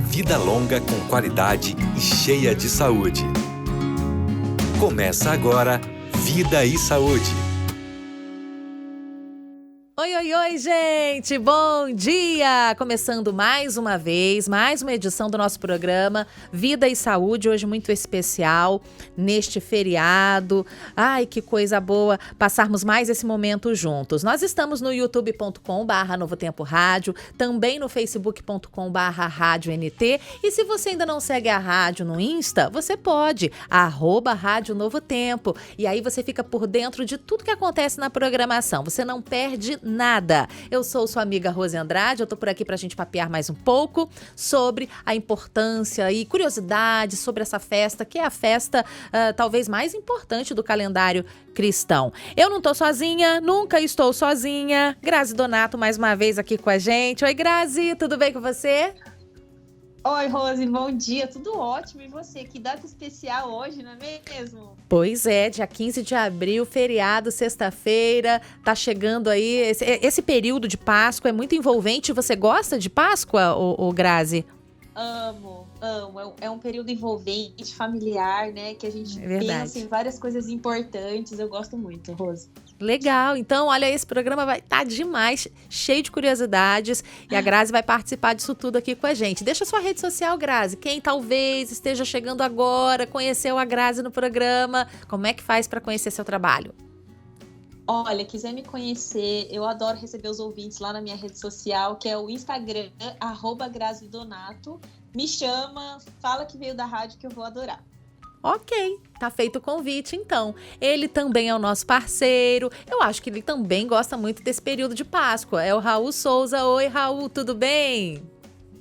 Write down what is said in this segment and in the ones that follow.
Vida longa com qualidade e cheia de saúde. Começa agora Vida e Saúde. Oi, oi, oi, gente! Bom dia! Começando mais uma vez, mais uma edição do nosso programa Vida e Saúde, hoje muito especial, neste feriado. Ai, que coisa boa passarmos mais esse momento juntos. Nós estamos no youtube.com/Novo Tempo Rádio, também no facebook.com/Rádio NT, e se você ainda não segue a rádio no Insta, você pode, @Rádio Novo Tempo, e aí você fica por dentro de tudo que acontece na programação, você não perde nada. Eu sou sua amiga Rose Andrade, eu tô por aqui pra gente papear mais um pouco sobre a importância e curiosidade sobre essa festa, que é a festa talvez mais importante do calendário cristão. Eu não tô sozinha, nunca estou sozinha. Grazi Donato mais uma vez aqui com a gente. Oi, Grazi, tudo bem com você? Oi, Rose, bom dia, tudo ótimo. E você? Que data especial hoje, não é mesmo? Pois é, dia 15 de abril, feriado, sexta-feira, tá chegando aí. Esse período de Páscoa é muito envolvente. Você gosta de Páscoa, ô Grazi? Amo. É um período envolvente, familiar, né? Que a gente pensa em várias coisas importantes. Eu gosto muito, Rose. Legal, então olha, esse programa vai estar demais, cheio de curiosidades, e a Grazi vai participar disso tudo aqui com a gente. Deixa sua rede social, Grazi, quem talvez esteja chegando agora, conheceu a Grazi no programa, como é que faz para conhecer seu trabalho? Olha, quiser me conhecer, eu adoro receber os ouvintes lá na minha rede social, que é o Instagram, @GraziDonato. Me chama, fala que veio da rádio que eu vou adorar. Ok, tá feito o convite então. Ele também é o nosso parceiro. Eu acho que ele também gosta muito desse período de Páscoa. É o Raul Souza. Oi, Raul, tudo bem?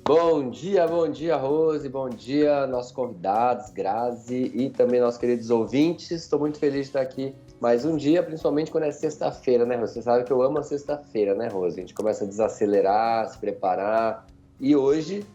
Bom dia, Rose. Bom dia, nossos convidados, Grazi e também nossos queridos ouvintes. Estou muito feliz de estar aqui mais um dia, principalmente quando é sexta-feira, né, Rose? Você sabe que eu amo a sexta-feira, né, Rose? A gente começa a desacelerar, se preparar. E hoje,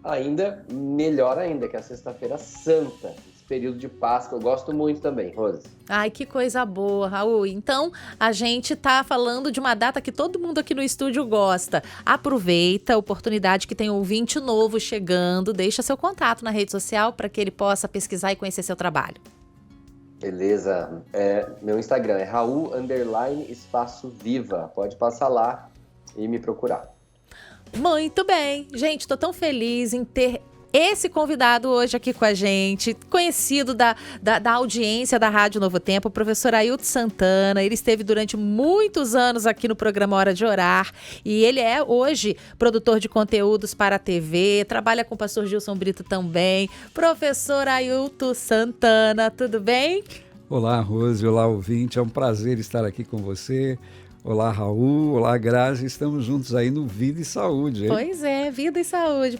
ainda melhor ainda, que é a Sexta-feira Santa. Período de Páscoa, eu gosto muito também, Rose. Ai, que coisa boa, Raul. Então, a gente tá falando de uma data que todo mundo aqui no estúdio gosta. Aproveita a oportunidade que tem um ouvinte novo chegando, deixa seu contato na rede social para que ele possa pesquisar e conhecer seu trabalho. Beleza. Meu Instagram é Raul_Espaço Viva. Pode passar lá e me procurar. Muito bem. Gente, tô tão feliz em ter esse convidado hoje aqui com a gente, conhecido da audiência da Rádio Novo Tempo, o professor Ailton Santana. Ele esteve durante muitos anos aqui no programa Hora de Orar e ele é hoje produtor de conteúdos para a TV, trabalha com o pastor Gilson Brito também. Professor Ailton Santana, tudo bem? Olá, Rose, olá, ouvinte, é um prazer estar aqui com você. Olá, Raul, olá, Grazi, estamos juntos aí no Vida e Saúde, hein? Pois é, Vida e Saúde,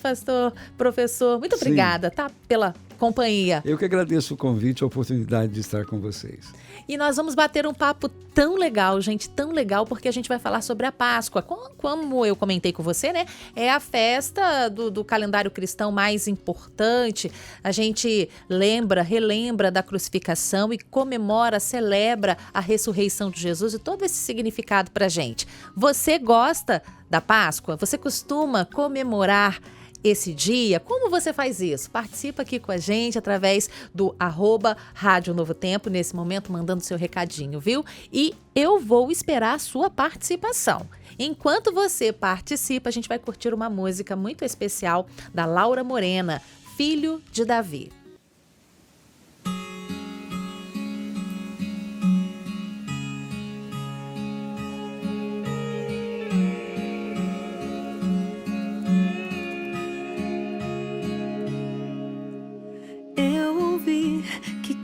professor, muito obrigada, tá, pela companhia. Eu que agradeço o convite, a oportunidade de estar com vocês. E nós vamos bater um papo tão legal, gente, tão legal, porque a gente vai falar sobre a Páscoa. Como eu comentei com você, né? É a festa do calendário cristão mais importante. A gente relembra da crucificação e comemora, celebra a ressurreição de Jesus e todo esse significado pra gente. Você gosta da Páscoa? Você costuma comemorar esse dia? Como você faz isso? Participa aqui com a gente através do @Rádio Novo Tempo, nesse momento mandando seu recadinho, viu? E eu vou esperar a sua participação. Enquanto você participa, a gente vai curtir uma música muito especial da Laura Morena, Filho de Davi.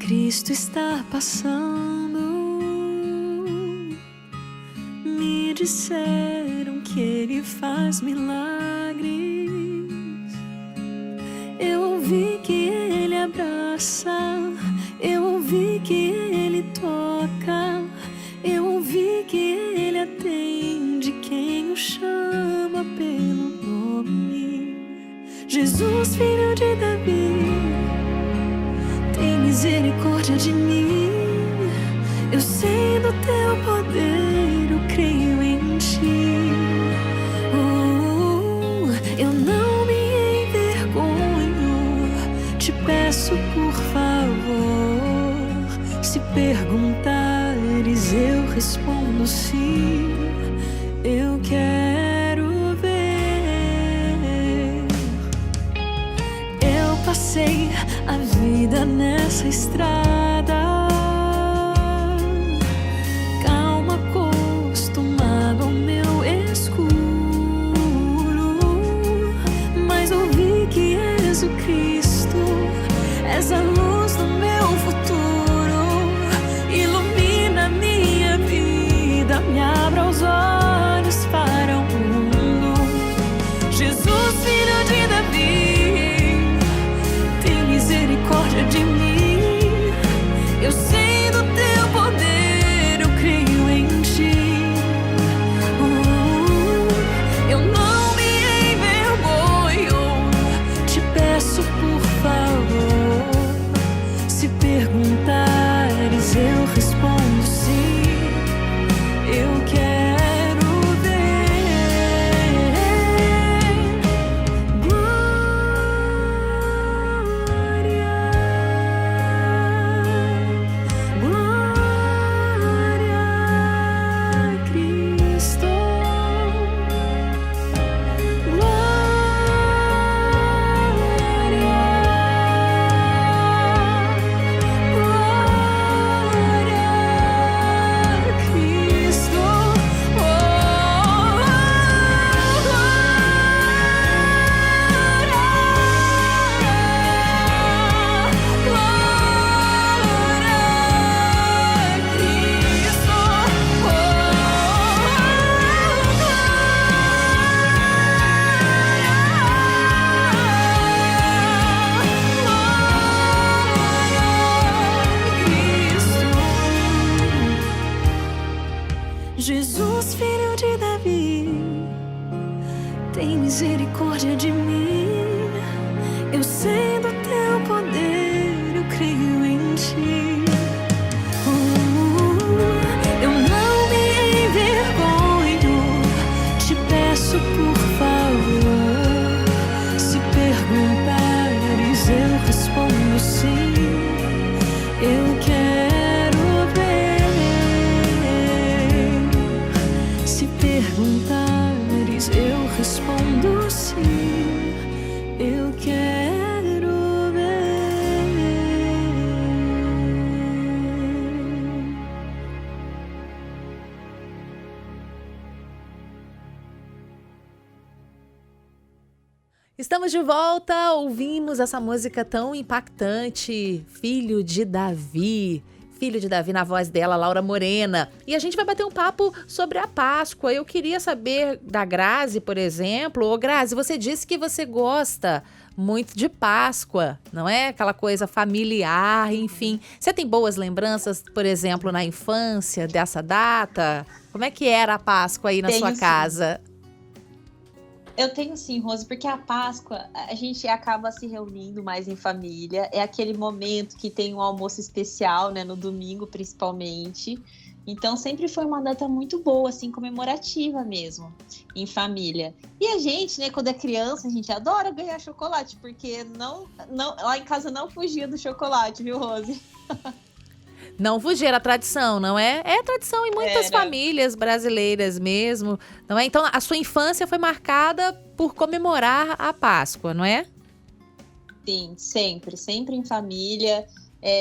Cristo está passando. Me disseram que Ele faz milagres. Eu ouvi que Ele abraça. Eu ouvi que Ele toca. Eu ouvi que Ele atende quem o chama pelo nome. Jesus, filho de Davi, tem misericórdia de mim. Eu sei do teu poder, eu creio em ti. Oh, oh, sim, eu quero ver. Eu passei a vida nessa estrada, calma, acostumado ao meu escuro, mas ouvi que és o Cristo, és a luz do meu futuro, ilumina minha vida, me abra os olhos para o mundo. Jesus, filho de Davi, tem misericórdia de mim. Eu sei do teu poder, eu creio em ti. Eu não me envergonho, te peço por favor. Se perguntares, eu respondo sim, eu quero ver. Glória, glória a Cristo. Jesus, filho de Davi, tem misericórdia de mim. Eu sei do teu poder, eu creio em ti. Eu não me envergonho, te peço por favor. Se perguntares, eu respondo sim, eu quero ver. Se perguntares, eu respondo sim, eu quero ver. Estamos de volta, ouvimos essa música tão impactante, Filho de Davi. Filho de Davi, na voz dela, Laura Morena. E a gente vai bater um papo sobre a Páscoa. Eu queria saber da Grazi, por exemplo. Ô, Grazi, você disse que você gosta muito de Páscoa, não é? Aquela coisa familiar, enfim. Você tem boas lembranças, por exemplo, na infância, dessa data? Como é que era a Páscoa aí na sua casa? Eu tenho sim, Rose, porque a Páscoa a gente acaba se reunindo mais em família. É aquele momento que tem um almoço especial, né, no domingo principalmente. Então sempre foi uma data muito boa, assim, comemorativa mesmo, em família. E a gente, né, quando é criança, a gente adora ganhar chocolate, porque não, lá em casa não fugia do chocolate, viu, Rose? Não fugir, era tradição, não é? É tradição em muitas famílias brasileiras mesmo, não é? Então, a sua infância foi marcada por comemorar a Páscoa, não é? Sim, sempre em família,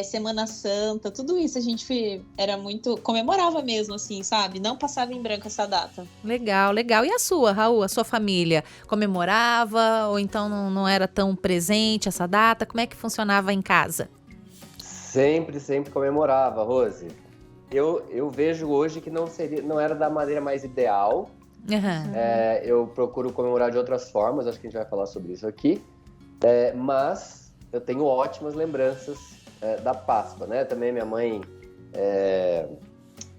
Semana Santa, tudo isso a gente era muito, comemorava mesmo, assim, sabe? Não passava em branco essa data. Legal, legal. E a sua, Raul, a sua família comemorava ou então não era tão presente essa data? Como é que funcionava em casa? Sempre comemorava, Rose. Eu vejo hoje que não era da maneira mais ideal. Uhum. Eu procuro comemorar de outras formas, acho que a gente vai falar sobre isso aqui. Mas eu tenho ótimas lembranças da Páscoa, né? Também minha mãe,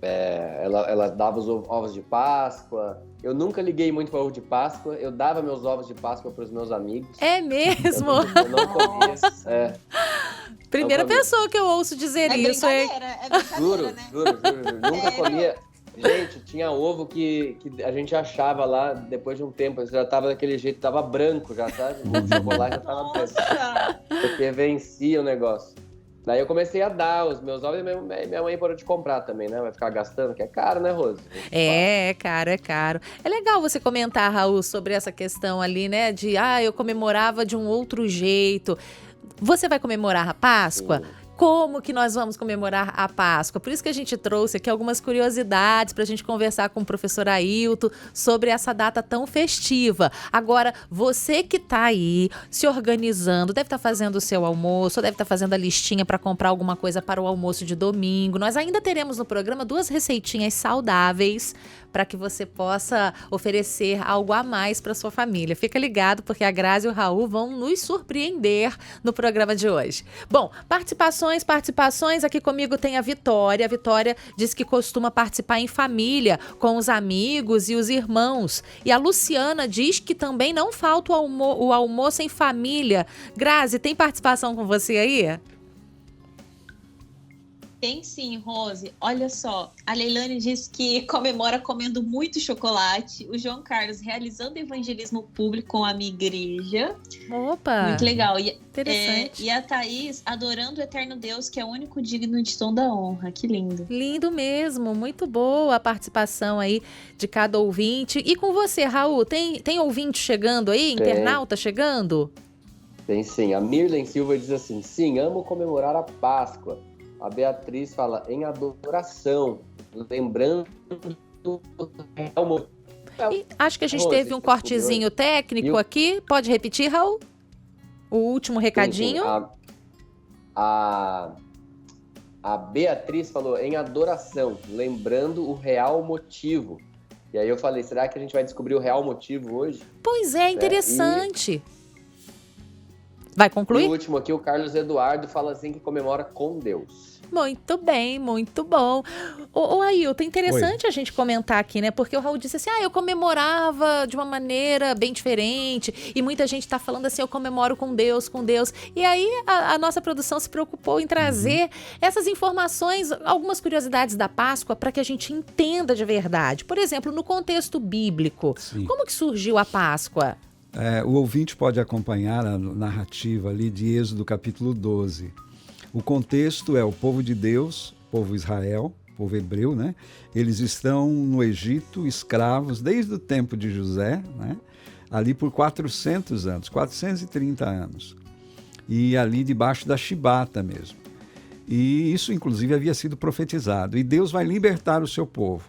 ela dava os ovos de Páscoa. Eu nunca liguei muito para ovo de Páscoa. Eu dava meus ovos de Páscoa para os meus amigos. É mesmo? Eu não comia. Primeira pessoa que eu ouço dizer isso. É brincadeira, Juro, né? juro. Nunca comia. Gente, tinha ovo que a gente achava lá, depois de um tempo, já tava daquele jeito, tava branco já, sabe? O chocolate já tava branco. Porque vencia o negócio. Daí eu comecei a dar os meus ovos e minha mãe parou de comprar também, né? Vai ficar gastando, que é caro, né, Rose? É caro, é caro. É legal você comentar, Raul, sobre essa questão ali, né? De, eu comemorava de um outro jeito. Você vai comemorar a Páscoa? Sim. Como que nós vamos comemorar a Páscoa? Por isso que a gente trouxe aqui algumas curiosidades para a gente conversar com o professor Ailton sobre essa data tão festiva. Agora, você que está aí se organizando, deve estar fazendo o seu almoço, deve estar fazendo a listinha para comprar alguma coisa para o almoço de domingo. Nós ainda teremos no programa 2 receitinhas saudáveis para que você possa oferecer algo a mais para sua família. Fica ligado, porque a Grazi e o Raul vão nos surpreender no programa de hoje. Bom, participações. Aqui comigo tem a Vitória. A Vitória diz que costuma participar em família, com os amigos e os irmãos. E a Luciana diz que também não falta o almoço em família. Grazi, tem participação com você aí? Tem sim, Rose. Olha só, a Leilane diz que comemora comendo muito chocolate. O João Carlos realizando evangelismo público com a minha igreja. Opa! Muito legal. Interessante. E a Thaís adorando o eterno Deus, que é o único digno de toda a honra. Que lindo. Lindo mesmo, muito boa a participação aí de cada ouvinte. E com você, Raul, tem ouvinte chegando aí? Internauta chegando? Tem sim. A Mirlen Silva diz assim: sim, amo comemorar a Páscoa. A Beatriz fala em adoração, lembrando do real motivo. E acho que a gente teve um cortezinho técnico aqui. Pode repetir, Raul? O último recadinho. Sim. A Beatriz falou em adoração, lembrando o real motivo. E aí eu falei, será que a gente vai descobrir o real motivo hoje? Pois é, interessante. Vai concluir? E o último aqui, o Carlos Eduardo fala assim que comemora com Deus. Muito bem, muito bom. Ô Ailton, interessante a gente comentar aqui, né? Porque o Raul disse assim, eu comemorava de uma maneira bem diferente. E muita gente tá falando assim, eu comemoro com Deus, com Deus. E aí a nossa produção se preocupou em trazer essas informações, algumas curiosidades da Páscoa para que a gente entenda de verdade. Por exemplo, no contexto bíblico, como que surgiu a Páscoa? O ouvinte pode acompanhar a narrativa ali de Êxodo capítulo 12. O contexto é o povo de Deus, povo Israel, povo hebreu, né? Eles estão no Egito, escravos, desde o tempo de José, né? Ali por 400 anos, 430 anos. E ali debaixo da chibata mesmo. E isso, inclusive, havia sido profetizado. E Deus vai libertar o seu povo.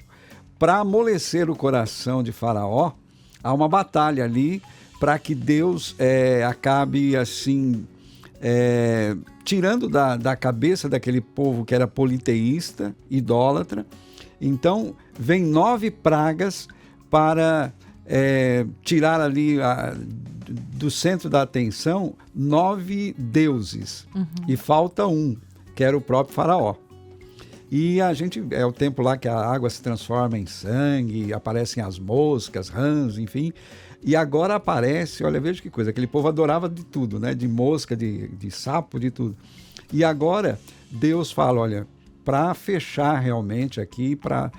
Para amolecer o coração de Faraó, há uma batalha ali para que Deus acabe assim... tirando da cabeça daquele povo que era politeísta, idólatra. Então, vem 9 pragas para tirar ali do centro da atenção 9 deuses. E falta um, que era o próprio Faraó. E é o tempo lá que a água se transforma em sangue, aparecem as moscas, rãs, enfim... E agora aparece, olha, veja que coisa, aquele povo adorava de tudo, né? De mosca, de sapo, de tudo. E agora Deus fala, olha, para fechar realmente aqui, para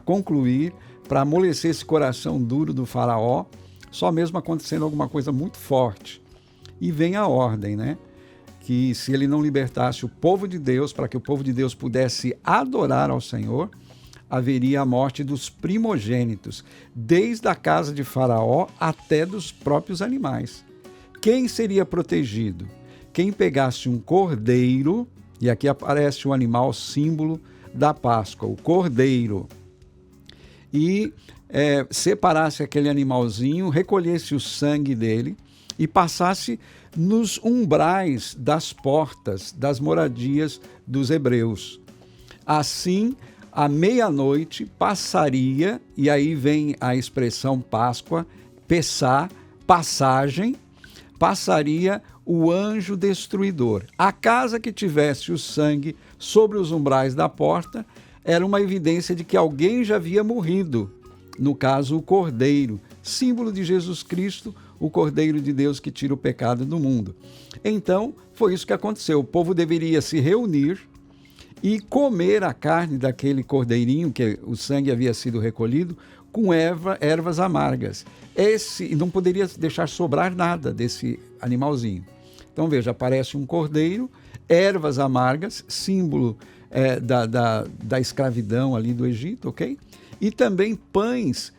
concluir, para amolecer esse coração duro do Faraó, só mesmo acontecendo alguma coisa muito forte. E vem a ordem, né? Que se ele não libertasse o povo de Deus, para que o povo de Deus pudesse adorar ao Senhor, haveria a morte dos primogênitos, desde a casa de Faraó até dos próprios animais. Quem seria protegido? Quem pegasse um cordeiro, e aqui aparece o animal símbolo da Páscoa, o cordeiro, e separasse aquele animalzinho, recolhesse o sangue dele e passasse nos umbrais das portas das moradias dos hebreus. Assim, à meia-noite passaria, e aí vem a expressão Páscoa, Pessá, passagem, passaria o anjo destruidor. A casa que tivesse o sangue sobre os umbrais da porta era uma evidência de que alguém já havia morrido, no caso o Cordeiro, símbolo de Jesus Cristo, o Cordeiro de Deus que tira o pecado do mundo. Então, foi isso que aconteceu. O povo deveria se reunir e comer a carne daquele cordeirinho, que o sangue havia sido recolhido, com ervas amargas. Não poderia deixar sobrar nada desse animalzinho. Então veja, aparece um cordeiro, ervas amargas, símbolo da escravidão ali do Egito, ok? E também pães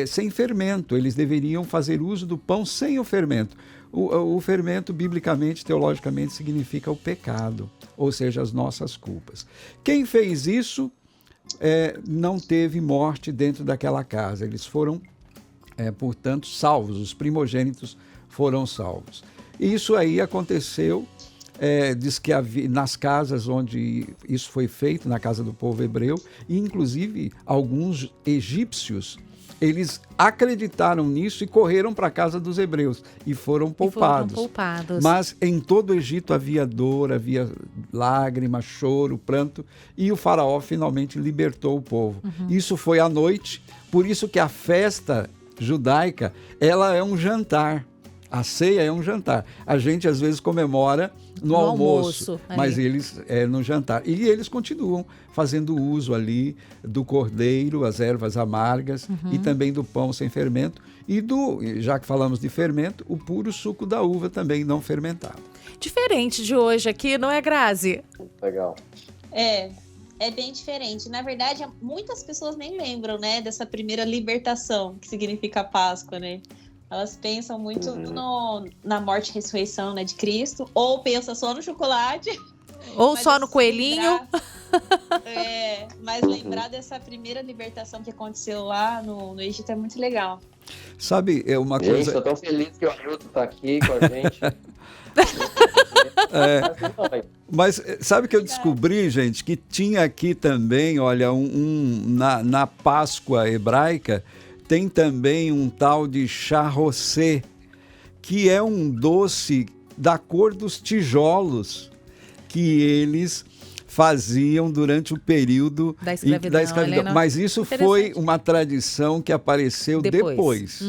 sem fermento. Eles deveriam fazer uso do pão sem o fermento. O fermento, biblicamente, teologicamente, significa o pecado, ou seja, as nossas culpas. Quem fez isso não teve morte dentro daquela casa. Eles foram, portanto, salvos. Os primogênitos foram salvos. E isso aí aconteceu, diz que nas casas onde isso foi feito, na casa do povo hebreu, e inclusive alguns egípcios, eles acreditaram nisso e correram para a casa dos hebreus e foram poupados. Mas em todo o Egito havia dor, havia lágrima, choro, pranto, e o faraó finalmente libertou o povo. Isso foi à noite, por isso que a festa judaica, ela é um jantar. A ceia é um jantar. A gente às vezes comemora no almoço, mas eles no jantar. E eles continuam fazendo uso ali do cordeiro, as ervas amargas e também do pão sem fermento e já que falamos de fermento, o puro suco da uva também não fermentado. Diferente de hoje aqui, não é, Grazi? Legal. É bem diferente. Na verdade, muitas pessoas nem lembram, né, dessa primeira libertação, que significa Páscoa, né? Elas pensam muito na morte e ressurreição, né, de Cristo, ou pensam só no chocolate. Ou só no coelhinho. Mas lembrar dessa primeira libertação que aconteceu lá no Egito é muito legal. Sabe, é uma coisa... Gente, estou tão feliz que o Ailton está aqui com a gente. Mas sabe que eu descobri, gente, que tinha aqui também, olha, na Páscoa hebraica, tem também um tal de charrosé, que é um doce da cor dos tijolos que eles faziam durante o período da escravidão. Mas isso foi uma tradição que apareceu depois.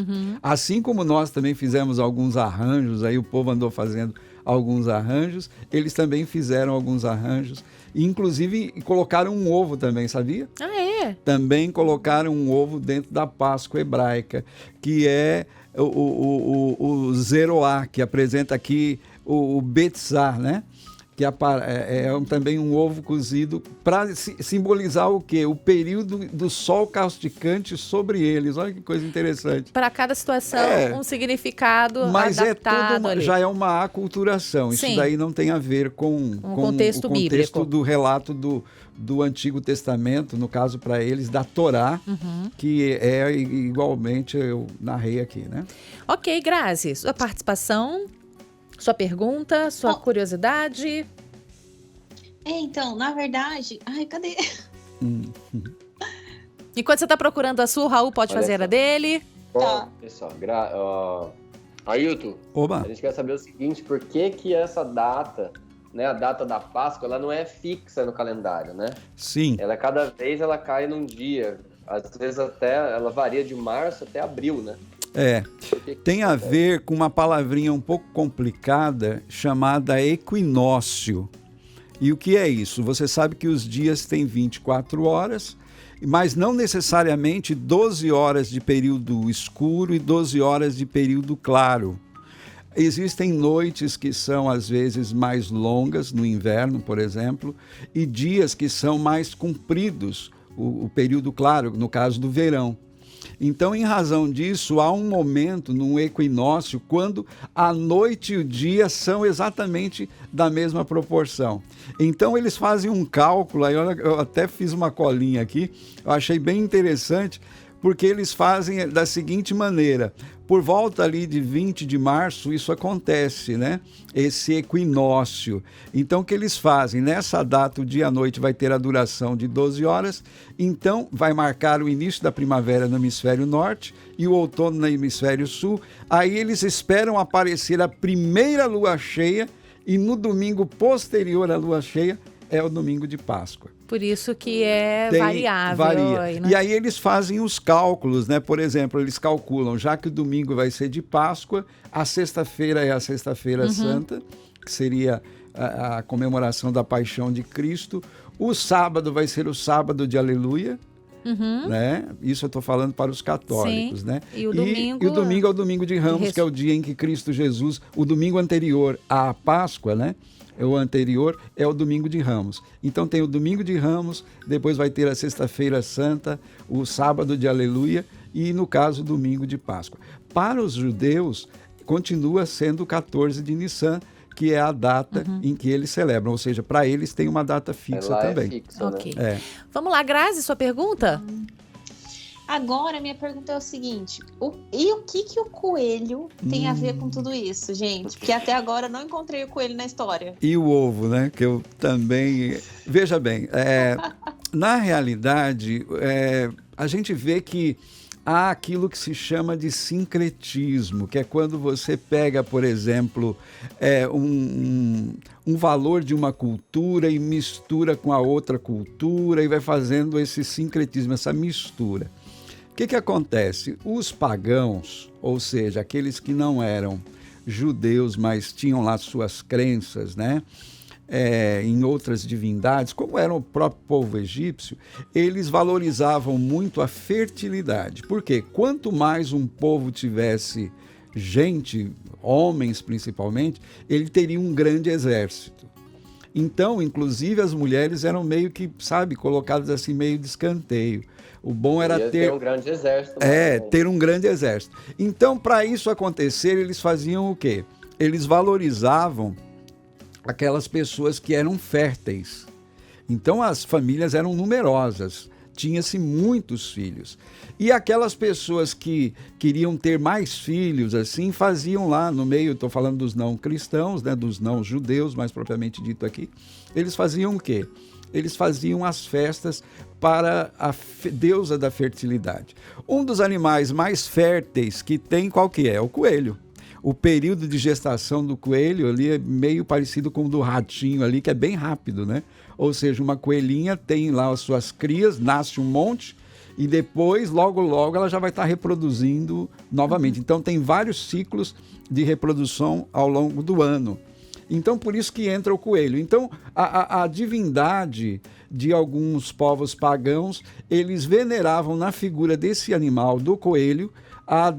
Assim como nós também fizemos alguns arranjos, aí o povo andou fazendo alguns arranjos, eles também fizeram alguns arranjos. Inclusive colocaram um ovo também, sabia? Também colocaram um ovo dentro da Páscoa hebraica, que é o Zeroá, que apresenta aqui o Betzar, né? Que também um ovo cozido para simbolizar o quê? O período do sol causticante sobre eles. Olha que coisa interessante. Para cada situação, um significado mas adaptado. Já é uma aculturação. Isso daí não tem a ver com o contexto bíblico. Do relato do Antigo Testamento, no caso para eles, da Torá, que é igualmente eu narrei aqui, né? Ok, Grazi, sua participação... Sua pergunta, sua curiosidade? Então, na verdade... Ai, cadê? Enquanto você está procurando a sua, o Raul pode fazer a dele. Tá. Pessoal, Ailton, Oba. A gente quer saber o seguinte, por que essa data, né, a data da Páscoa, ela não é fixa no calendário, né? Sim. Cada vez ela cai num dia. Às vezes até ela varia de março até abril, né? Tem a ver com uma palavrinha um pouco complicada chamada equinócio. E o que é isso? Você sabe que os dias têm 24 horas, mas não necessariamente 12 horas de período escuro e 12 horas de período claro. Existem noites que são, às vezes, mais longas, no inverno, por exemplo, e dias que são mais compridos, o período claro, no caso do verão. Então, em razão disso, há um momento no equinócio quando a noite e o dia são exatamente da mesma proporção. Então, eles fazem um cálculo, aí eu até fiz uma colinha aqui, eu achei bem interessante, porque eles fazem da seguinte maneira: por volta ali de 20 de março, isso acontece, né? Esse equinócio. Então, o que eles fazem? Nessa data, o dia e a noite vai ter a duração de 12 horas, então vai marcar o início da primavera no hemisfério norte e o outono no hemisfério sul. Aí eles esperam aparecer a primeira lua cheia e no domingo posterior à lua cheia é o domingo de Páscoa. Por isso que variável. Varia. Aí, né? E aí eles fazem os cálculos, né? Por exemplo, eles calculam, já que o domingo vai ser de Páscoa, a sexta-feira é a Sexta-feira Santa, que seria a comemoração da paixão de Cristo. O sábado vai ser o sábado de Aleluia. né? Isso eu estou falando para os católicos, Sim. né? E o domingo é o domingo de Ramos, que é o dia em que Cristo Jesus, o domingo anterior à Páscoa, né? O anterior é o domingo de Ramos. Então tem o domingo de Ramos, depois vai ter a sexta-feira santa, o sábado de Aleluia e, no caso, o domingo de Páscoa. Para os judeus, continua sendo o 14 de Nissan, que é a data em que eles celebram. Ou seja, para eles tem uma data fixa também. É fixo, Ok. né? Vamos lá, Grazi, sua pergunta? Agora, minha pergunta é o seguinte: o que o coelho tem a ver com tudo isso, gente? Porque até agora eu não encontrei o coelho na história. E o ovo, né? Que eu também... Veja bem, na realidade, a gente vê que há aquilo que se chama de sincretismo, que é quando você pega, por exemplo, um valor de uma cultura e mistura com a outra cultura e vai fazendo esse sincretismo, essa mistura. O que acontece? Os pagãos, ou seja, aqueles que não eram judeus, mas tinham lá suas crenças, né? Em outras divindades, como era o próprio povo egípcio, eles valorizavam muito a fertilidade. Por quê? Quanto mais um povo tivesse gente, homens principalmente, ele teria um grande exército. Então, inclusive, as mulheres eram meio que, colocadas assim, meio de escanteio. O bom era ter um grande exército. ter um grande exército. Então, para isso acontecer, eles faziam o quê? Eles valorizavam aquelas pessoas que eram férteis. Então, as famílias eram numerosas, tinha-se muitos filhos. E aquelas pessoas que queriam ter mais filhos, assim, faziam lá no meio, estou falando dos não cristãos, né, dos não judeus, mais propriamente dito aqui, eles faziam o quê? Eles faziam as festas para a deusa da fertilidade. Um dos animais mais férteis que tem, qual que é? O coelho. O período de gestação do coelho ali é meio parecido com o do ratinho ali, que é bem rápido, né? Ou seja, uma coelhinha tem lá as suas crias, nasce um monte e depois, logo, logo, ela já vai estar reproduzindo novamente. Então, tem vários ciclos de reprodução ao longo do ano. Então, por isso que entra o coelho. Então, a divindade de alguns povos pagãos, eles veneravam na figura desse animal, do coelho,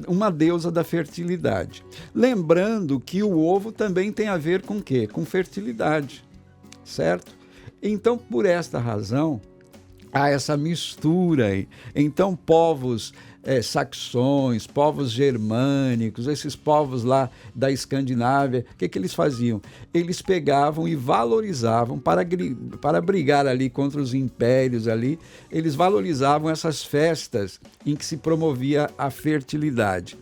uma deusa da fertilidade. Lembrando que o ovo também tem a ver com o quê? Com fertilidade, certo? Então, por esta razão, há essa mistura aí. Então, povos saxões, povos germânicos, esses povos lá da Escandinávia, o que eles faziam? Eles pegavam e valorizavam, para brigar ali contra os impérios ali, eles valorizavam essas festas em que se promovia a fertilidade.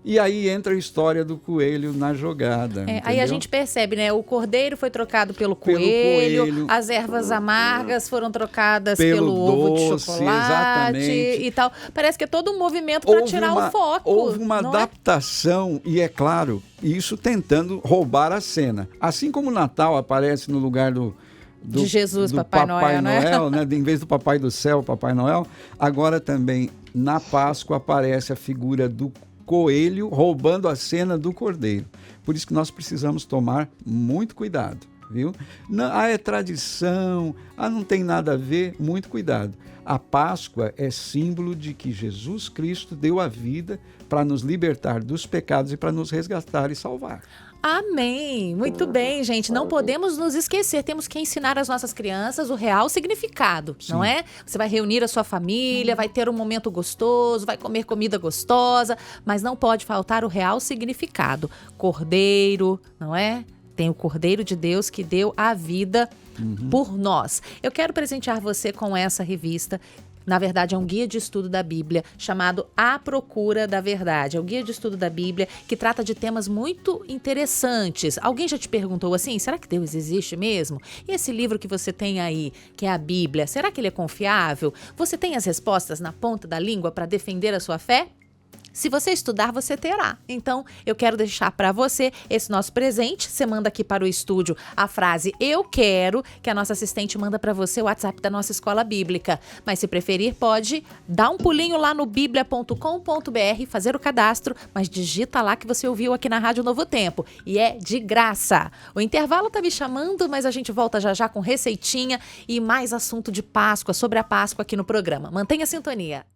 E aí entra a história do coelho na jogada. Aí a gente percebe, né? O cordeiro foi trocado pelo coelho, as ervas amargas foram trocadas pelo ovo de chocolate e tal. Parece que é todo um movimento para tirar o foco. Houve uma adaptação, e é claro, isso tentando roubar a cena. Assim como o Natal aparece no lugar de Jesus, do Papai Noel, né? Em vez do Papai do Céu, Papai Noel, agora também na Páscoa aparece a figura do coelho roubando a cena do cordeiro. Por isso que nós precisamos tomar muito cuidado, viu? Não, é tradição, não tem nada a ver, muito cuidado. A Páscoa é símbolo de que Jesus Cristo deu a vida para nos libertar dos pecados e para nos resgatar e salvar. Amém! Muito bem, gente. Não podemos nos esquecer. Temos que ensinar às nossas crianças o real significado, não é? Você vai reunir a sua família, vai ter um momento gostoso, vai comer comida gostosa, mas não pode faltar o real significado. Cordeiro, não é? Tem o Cordeiro de Deus que deu a vida por nós. Eu quero presentear você com essa revista. Na verdade, é um guia de estudo da Bíblia chamado A Procura da Verdade. É um guia de estudo da Bíblia que trata de temas muito interessantes. Alguém já te perguntou assim, será que Deus existe mesmo? E esse livro que você tem aí, que é a Bíblia, será que ele é confiável? Você tem as respostas na ponta da língua para defender a sua fé? Se você estudar, você terá. Então, eu quero deixar para você esse nosso presente. Você manda aqui para o estúdio a frase "eu quero", que a nossa assistente manda para você o WhatsApp da nossa escola bíblica. Mas se preferir, pode dar um pulinho lá no biblia.com.br, fazer o cadastro, mas digita lá que você ouviu aqui na Rádio Novo Tempo. E é de graça. O intervalo tá me chamando, mas a gente volta já já com receitinha e mais assunto de Páscoa, sobre a Páscoa aqui no programa. Mantenha a sintonia.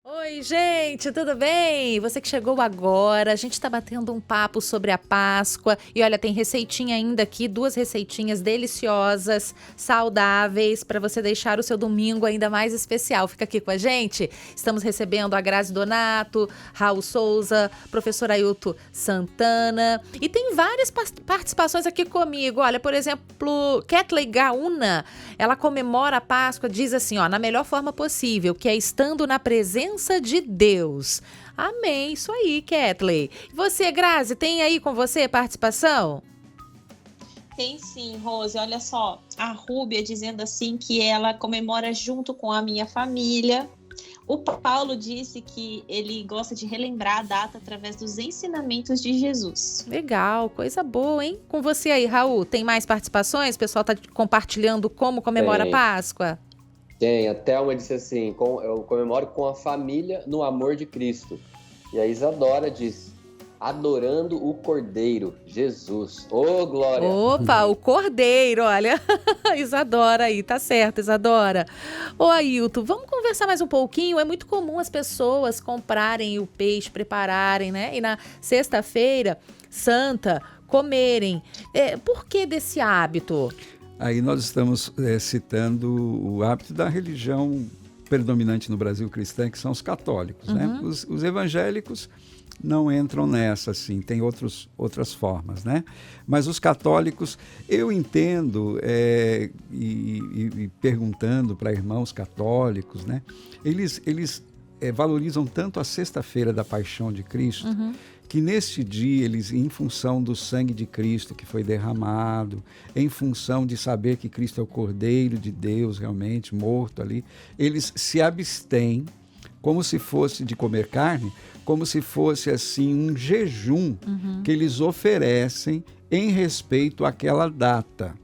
Oi, gente, tudo bem? Você que chegou agora, a gente tá batendo um papo sobre a Páscoa e olha, tem receitinha ainda aqui, 2 receitinhas deliciosas, saudáveis, para você deixar o seu domingo ainda mais especial. Fica aqui com a gente. Estamos recebendo a Grazi Donato, Raul Souza, professor Ailton Santana e tem várias participações aqui comigo. Olha, por exemplo, Kathleen Gaúna, ela comemora a Páscoa, diz assim, ó, na melhor forma possível, que é estando na presença de Deus. Amém, isso aí, Kathleen. E você, Grazi, tem aí com você participação? Tem sim, Rose. Olha só, a Rúbia dizendo assim que ela comemora junto com a minha família. O Paulo disse que ele gosta de relembrar a data através dos ensinamentos de Jesus. Legal, coisa boa, hein? Com você aí, Raul, tem mais participações? O pessoal tá compartilhando como comemora a Páscoa? Tem, a Thelma disse assim, eu comemoro com a família no amor de Cristo. E a Isadora diz, adorando o Cordeiro, Jesus. Ô, glória! Opa, o Cordeiro, olha. Isadora aí, tá certo, Isadora. Ô, Ailton, vamos conversar mais um pouquinho? É muito comum as pessoas comprarem o peixe, prepararem, né? E na sexta-feira santa, comerem. Por que desse hábito? Aí nós estamos citando o hábito da religião predominante no Brasil cristã, que são os católicos, né? Os evangélicos não entram nessa, assim, tem outras formas, né? Mas os católicos, eu entendo, e perguntando para irmãos católicos, né? Eles valorizam tanto a sexta-feira da Paixão de Cristo, que neste dia eles, em função do sangue de Cristo que foi derramado, em função de saber que Cristo é o Cordeiro de Deus realmente, morto ali, eles se abstêm como se fosse de comer carne, como se fosse assim um jejum que eles oferecem em respeito àquela data.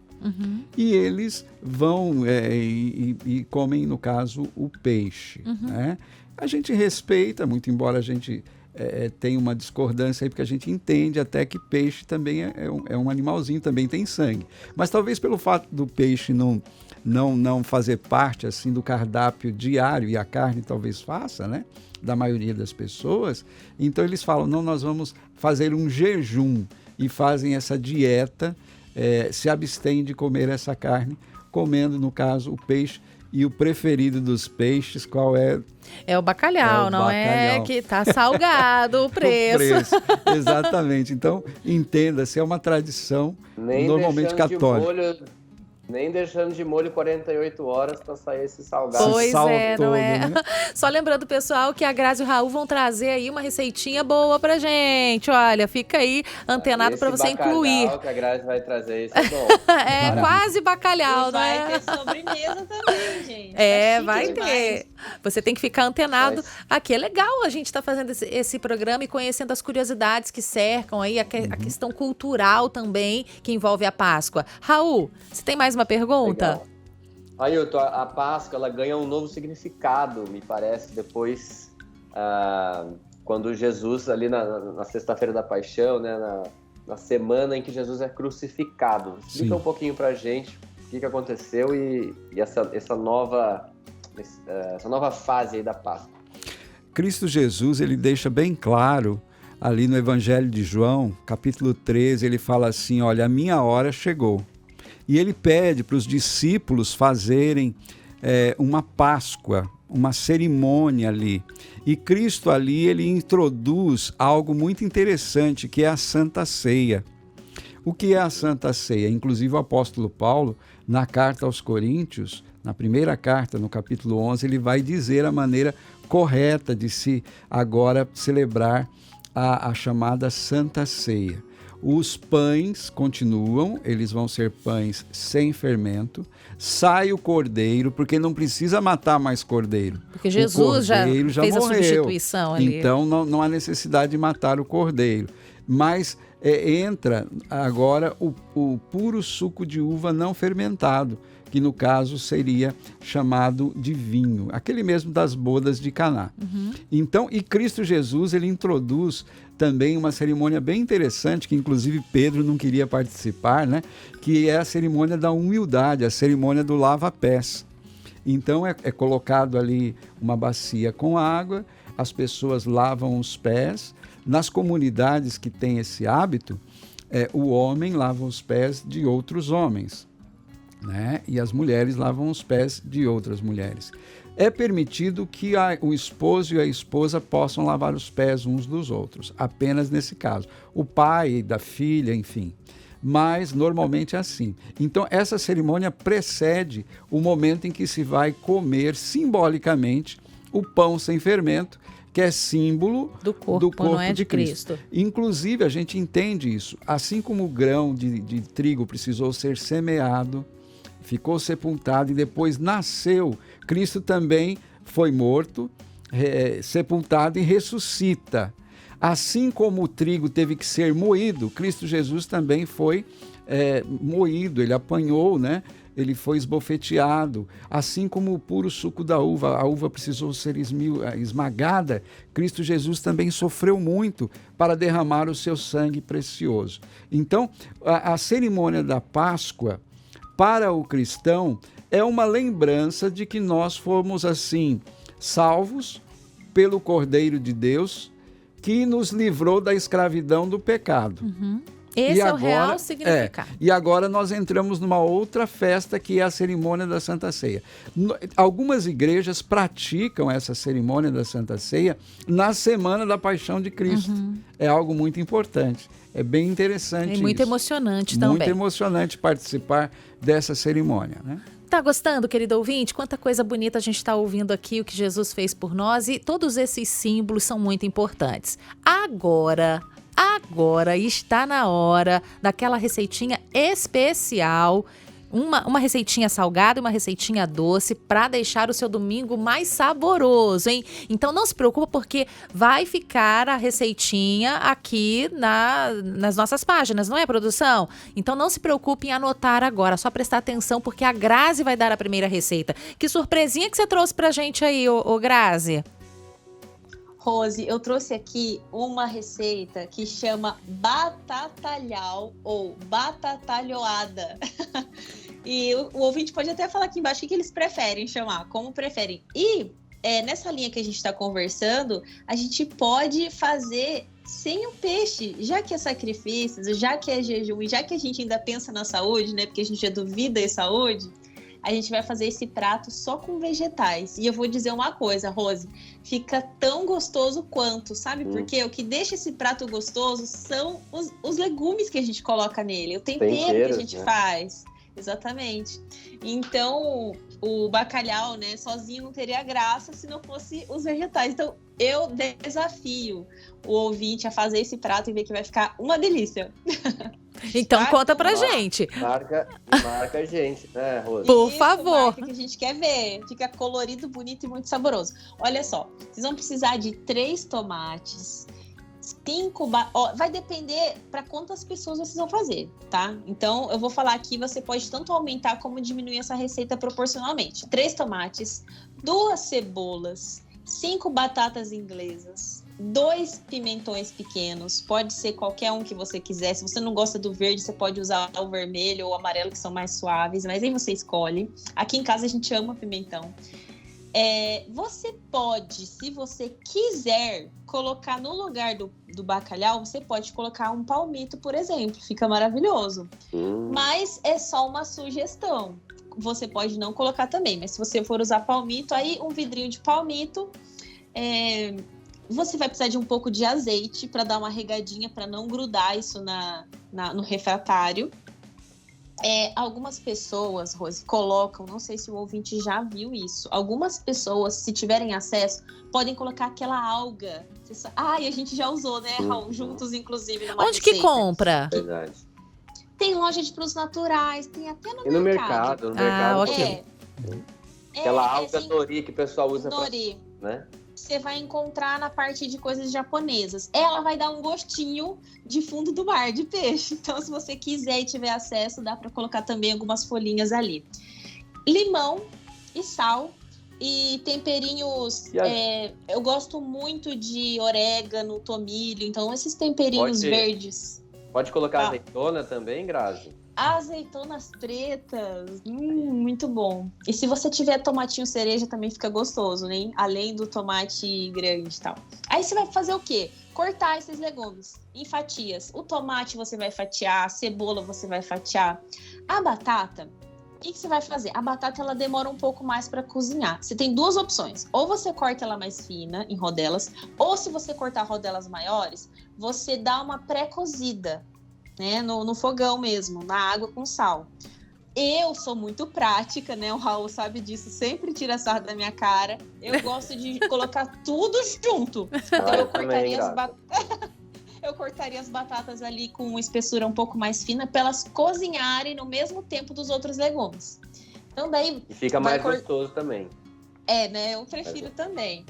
E eles vão e comem, no caso, o peixe. Né? A gente respeita, muito embora a gente tenha uma discordância aí, porque a gente entende até que peixe também é um animalzinho, também tem sangue. Mas talvez pelo fato do peixe não fazer parte assim do cardápio diário, e a carne talvez faça, né? Da maioria das pessoas, então eles falam, não, nós vamos fazer um jejum, e fazem essa dieta, se abstêm de comer essa carne, comendo, no caso, o peixe. E o preferido dos peixes, qual é? É o bacalhau, não é? Que tá salgado o preço. Exatamente. Então, entenda-se, é uma tradição normalmente católica. Nem deixando de molho 48 horas para sair esse salgado. Pois é, não é? Né? Só lembrando, pessoal, que a Grazi e o Raul vão trazer aí uma receitinha boa pra gente. Olha, fica aí antenado para você incluir. Que a Grazi vai trazer, isso é bom. Quase bacalhau, não é? Vai ter sobremesa também, gente. Vai ter. Você tem que ficar antenado. Aqui é legal a gente tá fazendo esse programa e conhecendo as curiosidades que cercam aí, a questão cultural também, que envolve a Páscoa. Raul, você tem mais uma pergunta? Ailton, a Páscoa ela ganha um novo significado, me parece, depois, quando Jesus, ali na sexta-feira da Paixão, né, na semana em que Jesus é crucificado. Explica um pouquinho pra gente o que aconteceu e essa nova fase aí da Páscoa. Cristo Jesus, ele deixa bem claro, ali no Evangelho de João, capítulo 13, ele fala assim, olha, a minha hora chegou. E ele pede para os discípulos fazerem uma Páscoa, uma cerimônia ali. E Cristo ali, ele introduz algo muito interessante, que é a Santa Ceia. O que é a Santa Ceia? Inclusive o apóstolo Paulo, na carta aos Coríntios, na primeira carta, no capítulo 11, ele vai dizer a maneira correta de se agora celebrar a chamada Santa Ceia. Os pães continuam, eles vão ser pães sem fermento. Sai o cordeiro, porque não precisa matar mais cordeiro. Porque Jesus já fez morreu. A substituição ali. Então não há necessidade de matar o cordeiro. Mas entra agora o puro suco de uva não fermentado, que no caso seria chamado de vinho, aquele mesmo das bodas de Caná. Então, e Cristo Jesus, ele introduz também uma cerimônia bem interessante, que inclusive Pedro não queria participar, né? Que é a cerimônia da humildade, a cerimônia do lava-pés. Então é colocado ali uma bacia com água, as pessoas lavam os pés. Nas comunidades que têm esse hábito, o homem lava os pés de outros homens, né? E as mulheres lavam os pés de outras mulheres. É permitido que o esposo e a esposa possam lavar os pés uns dos outros, apenas nesse caso. O pai da filha, enfim. Mas normalmente é assim. Então essa cerimônia precede o momento em que se vai comer simbolicamente o pão sem fermento, que é símbolo do corpo não é de Cristo. Inclusive, a gente entende isso. Assim como o grão de trigo precisou ser semeado, ficou sepultado e depois nasceu, Cristo também foi morto, sepultado e ressuscita. Assim como o trigo teve que ser moído, Cristo Jesus também foi moído, ele apanhou, né? Ele foi esbofeteado. Assim como o puro suco da uva, a uva precisou ser esmagada, Cristo Jesus também sofreu muito para derramar o seu sangue precioso. Então, a cerimônia da Páscoa, para o cristão, é uma lembrança de que nós fomos, assim, salvos pelo Cordeiro de Deus, que nos livrou da escravidão do pecado. Esse é o real significado. E agora nós entramos numa outra festa, que é a cerimônia da Santa Ceia. Algumas igrejas praticam essa cerimônia da Santa Ceia na Semana da Paixão de Cristo. É algo muito importante. É bem interessante isso. E muito emocionante também. Muito emocionante participar dessa cerimônia, né? Tá gostando, querido ouvinte? Quanta coisa bonita a gente está ouvindo aqui, o que Jesus fez por nós, e todos esses símbolos são muito importantes. Agora está na hora daquela receitinha especial, uma receitinha salgada e uma receitinha doce para deixar o seu domingo mais saboroso, hein? Então não se preocupa, porque vai ficar a receitinha aqui nas nossas páginas, não é, produção? Então não se preocupe em anotar agora, só prestar atenção, porque a Grazi vai dar a primeira receita. Que surpresinha que você trouxe pra gente aí, ô Grazi? Rose, eu trouxe aqui uma receita que chama batatalhau ou batatalhoada. E o ouvinte pode até falar aqui embaixo o que eles preferem chamar, como preferem. E nessa linha que a gente está conversando, a gente pode fazer sem o peixe, já que é sacrifício, já que é jejum e já que a gente ainda pensa na saúde, né? Porque a gente é do vida e saúde. A gente vai fazer esse prato só com vegetais. E eu vou dizer uma coisa, Rose, fica tão gostoso quanto, sabe? Porque o que deixa esse prato gostoso são os legumes que a gente coloca nele, o tempero que a gente faz. Exatamente. Então, o bacalhau, né, sozinho não teria graça se não fosse os vegetais. Então, eu desafio o ouvinte a fazer esse prato e ver que vai ficar uma delícia. Então conta pra gente. Marca a gente, né, Rose? Por favor. Marca que a gente quer ver. Fica colorido, bonito e muito saboroso. Olha só, vocês vão precisar de 3 tomates, 5... vai depender para quantas pessoas vocês vão fazer, tá? Então, eu vou falar aqui, você pode tanto aumentar como diminuir essa receita proporcionalmente. 3 tomates, 2 cebolas, 5 batatas inglesas, 2 pimentões pequenos, pode ser qualquer um que você quiser. Se você não gosta do verde, você pode usar o vermelho ou o amarelo, que são mais suaves, mas aí você escolhe. Aqui em casa a gente ama pimentão. Você pode, se você quiser, colocar no lugar do bacalhau, você pode colocar um palmito, por exemplo, fica maravilhoso. Mas é só uma sugestão. Você pode não colocar também, mas se você for usar palmito, aí um vidrinho de palmito. Você vai precisar de um pouco de azeite para dar uma regadinha, para não grudar isso no refratário. Algumas pessoas, Rose, colocam, não sei se o ouvinte já viu isso, algumas pessoas, se tiverem acesso, podem colocar aquela alga. E a gente já usou, né, Raul? Juntos, inclusive, numa Onde que receita. compra? Verdade. Tem loja de produtos naturais, tem até no E no mercado. mercado. ok. Aquela alga assim, nori que o pessoal usa nori. né? Você vai encontrar na parte de coisas japonesas. Ela vai dar um gostinho de fundo do mar, de peixe. Então, se você quiser e tiver acesso, dá para colocar também algumas folhinhas ali. Limão e sal. E temperinhos, eu gosto muito de orégano, tomilho. Então, esses temperinhos verdes. Pode colocar azeitona também, Grazi? Azeitonas pretas, muito bom. E se você tiver tomatinho cereja, também fica gostoso, né? Além do tomate grande e tal. Aí você vai fazer o quê? Cortar esses legumes em fatias. O tomate você vai fatiar, a cebola você vai fatiar. A batata, o que você vai fazer? A batata, ela demora um pouco mais para cozinhar. Você tem duas opções. Ou você corta ela mais fina, em rodelas, ou se você cortar rodelas maiores, você dá uma pré-cozida, né, no fogão mesmo, na água com sal. Eu sou muito prática, né? O Raul sabe disso, sempre tira sarro da minha cara. Eu gosto de colocar tudo junto. Então eu cortaria as batatas ali com uma espessura um pouco mais fina para elas cozinharem no mesmo tempo dos outros legumes. Então daí e fica mais gostoso também. Né? Eu prefiro também.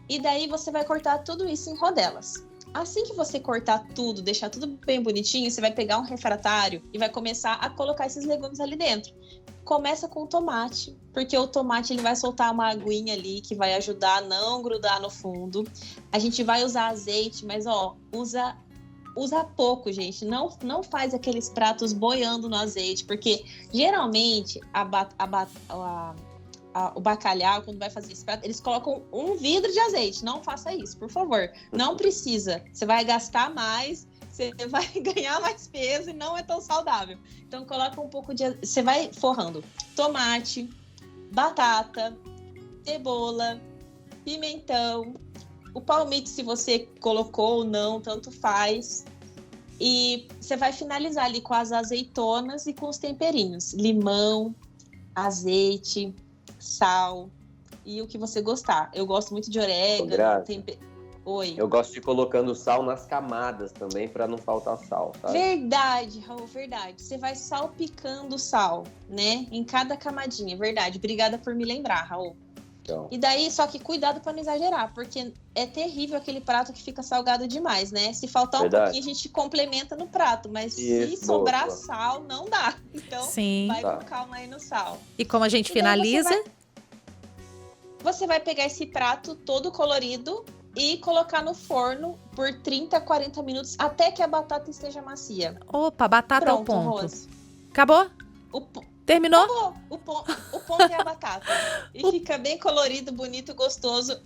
E daí você vai cortar tudo isso em rodelas. Assim que você cortar tudo, deixar tudo bem bonitinho, você vai pegar um refratário e vai começar a colocar esses legumes ali dentro. Começa com o tomate, porque o tomate ele vai soltar uma aguinha ali que vai ajudar a não grudar no fundo. A gente vai usar azeite, mas usa pouco, gente. Não faz aqueles pratos boiando no azeite, porque geralmente o bacalhau, quando vai fazer esse prato, eles colocam um vidro de azeite. Não faça isso, por favor. Não precisa. Você vai gastar mais, você vai ganhar mais peso e não é tão saudável. Então, coloca um pouco de... Você vai forrando tomate, batata, cebola, pimentão, o palmito, se você colocou ou não, tanto faz. E você vai finalizar ali com as azeitonas e com os temperinhos. Limão, azeite, sal e o que você gostar. Eu gosto muito de orégano. Oi. Eu gosto de ir colocando sal nas camadas também, para não faltar sal, sabe? Verdade, Raul, verdade. Você vai salpicando sal, né? Em cada camadinha, verdade. Obrigada por me lembrar, Raul. Então. E daí, só que cuidado para não exagerar, porque é terrível aquele prato que fica salgado demais, né? Se faltar um pouquinho, a gente complementa no prato, mas se sobrar sal, não dá. Então, vai com calma aí no sal. E como a gente finaliza? Você vai pegar esse prato todo colorido e colocar no forno por 30, 40 minutos, até que a batata esteja macia. Opa, batata ao ponto. Rose. Acabou? Terminou? Acabou. O ponto é a batata. E fica bem colorido, bonito, gostoso.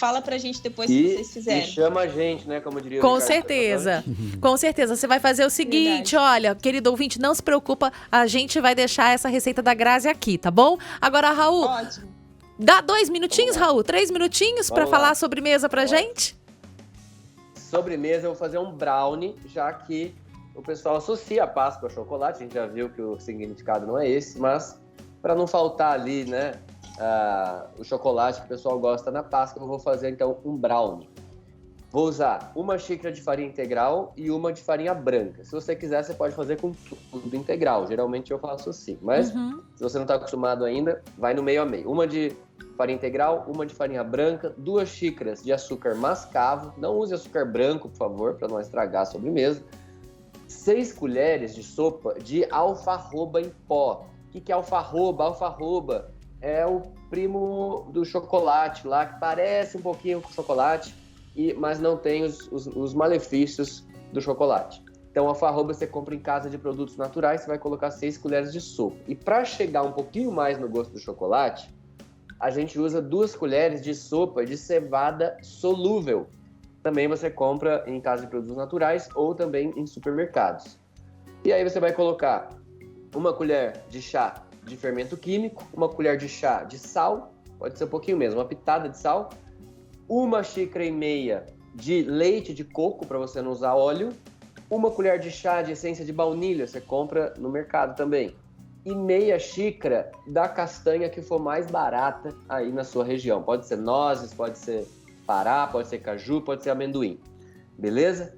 Fala pra gente depois se vocês fizerem. E chama a gente, né? Como diria o Com Ricardo. certeza. Com certeza. Você vai fazer o seguinte, olha, querido ouvinte, não se preocupa, a gente vai deixar essa receita da Grazi aqui, tá bom? Agora, Raul, dá 2 minutinhos, Raul? 3 minutinhos pra falar a sobremesa pra gente? Sobremesa, eu vou fazer um brownie, já que o pessoal associa a Páscoa ao chocolate. A gente já viu que o significado não é esse, mas para não faltar ali, né, o chocolate que o pessoal gosta na Páscoa, eu vou fazer então um brownie. Vou usar 1 xícara de farinha integral e 1 de farinha branca. Se você quiser, você pode fazer com tudo integral. Geralmente eu faço assim, mas se você não está acostumado ainda, vai no meio a meio. 1 de farinha integral, 1 de farinha branca, 2 xícaras de açúcar mascavo. Não use açúcar branco, por favor, para não estragar a sobremesa. 6 colheres de sopa de alfarroba em pó. O que é alfarroba? Alfarroba é o primo do chocolate lá, que parece um pouquinho com chocolate, mas não tem os malefícios do chocolate. Então, alfarroba você compra em casa de produtos naturais, você vai colocar 6 colheres de sopa. E para chegar um pouquinho mais no gosto do chocolate, a gente usa 2 colheres de sopa de cevada solúvel. Também você compra em casa de produtos naturais ou também em supermercados. E aí você vai colocar 1 colher de chá de fermento químico, 1 colher de chá de sal, pode ser um pouquinho mesmo, uma pitada de sal, 1,5 xícara de leite de coco, para você não usar óleo, 1 colher de chá de essência de baunilha, você compra no mercado também. E meia xícara da castanha que for mais barata aí na sua região. Pode ser nozes, pode ser pará, pode ser caju, pode ser amendoim. Beleza?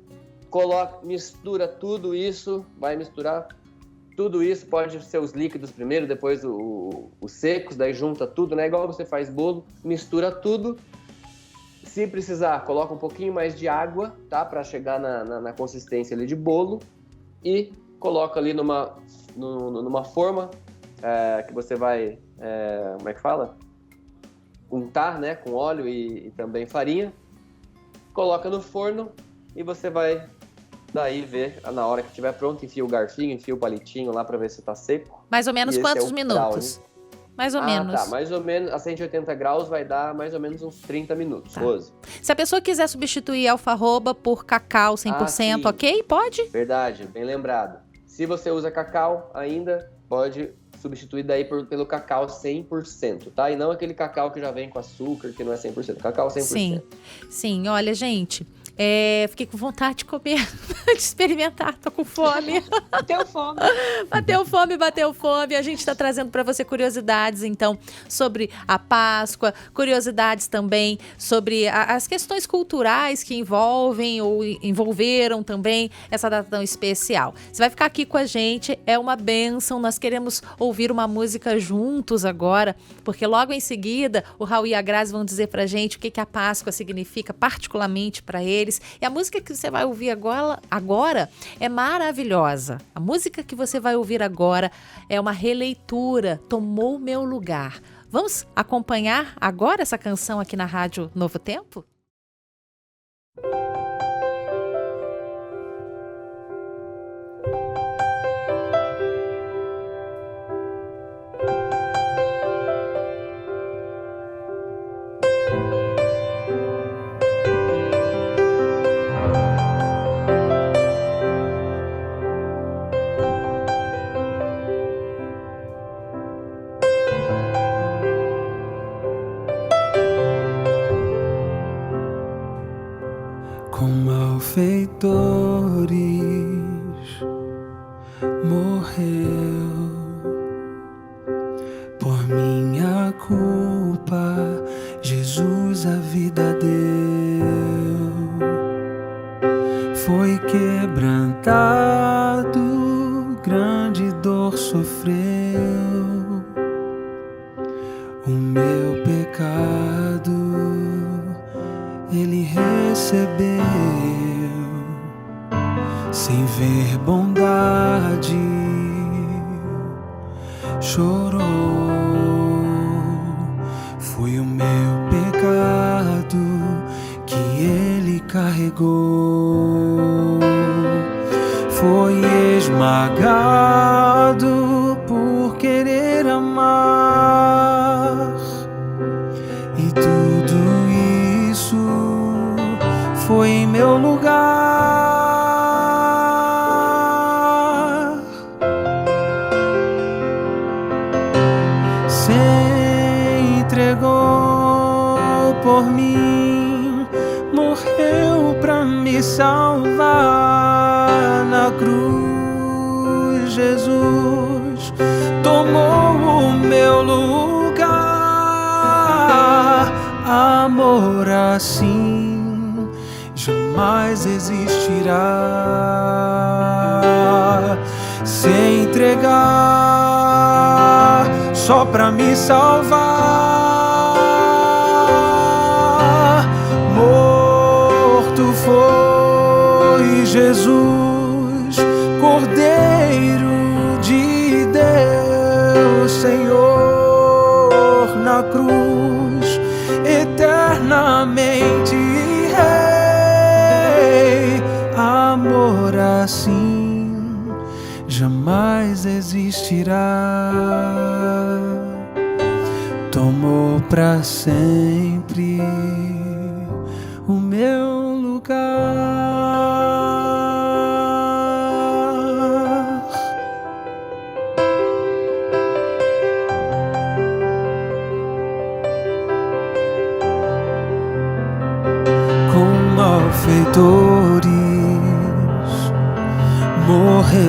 Mistura tudo isso, vai misturar tudo isso, pode ser os líquidos primeiro, depois os secos, daí junta tudo, né? Igual você faz bolo, mistura tudo. Se precisar, coloca um pouquinho mais de água, tá? Para chegar na consistência ali de bolo. E coloca ali numa forma que você vai, como é que fala? Untar, né? Com óleo e também farinha. Coloca no forno e você vai daí ver, na hora que estiver pronto, enfia o garfinho, enfia o palitinho lá para ver se tá seco. Mais ou menos quantos minutos? Brownie. Mais ou menos. Tá. Mais ou menos, a 180 graus vai dar mais ou menos uns 30 minutos, tá. Rose. Se a pessoa quiser substituir alfarroba por cacau 100%, ok? Pode? Verdade, bem lembrado. Se você usa cacau ainda, pode substituir daí pelo cacau 100%, tá? E não aquele cacau que já vem com açúcar, que não é 100%. Cacau 100%. Sim. Olha, gente... fiquei com vontade de comer, de experimentar, tô com fome. Bateu fome. A gente está trazendo para você curiosidades, então, sobre a Páscoa, curiosidades também sobre as questões culturais que envolvem ou envolveram também essa data tão especial. Você vai ficar aqui com a gente, é uma bênção, nós queremos ouvir uma música juntos agora, porque logo em seguida o Raul e a Grazi vão dizer pra gente o que a Páscoa significa particularmente para eles. E a música que você vai ouvir agora é maravilhosa. A música que você vai ouvir agora é uma releitura, Tomou Meu Lugar. Vamos acompanhar agora essa canção aqui na Rádio Novo Tempo? Com malfeitores morreu, por minha culpa Jesus a vida deu, foi quebrantado, grande dor sofreu, o meu pecado Ele recebeu, sem ver bondade, chorou. Foi o meu pecado que Ele carregou. Foi esmagado por querer amar, e tudo isso foi em meu lugar. Se entregou por mim, morreu pra me salvar. Na cruz Jesus tomou o meu lugar. Amor assim jamais existirá. Se entregar só pra me salvar. Morto foi Jesus, Cordeiro de Deus, Senhor na cruz, eternamente Rei. Amor assim jamais existirá. Tomou pra sempre o meu lugar. Com malfeitores morreu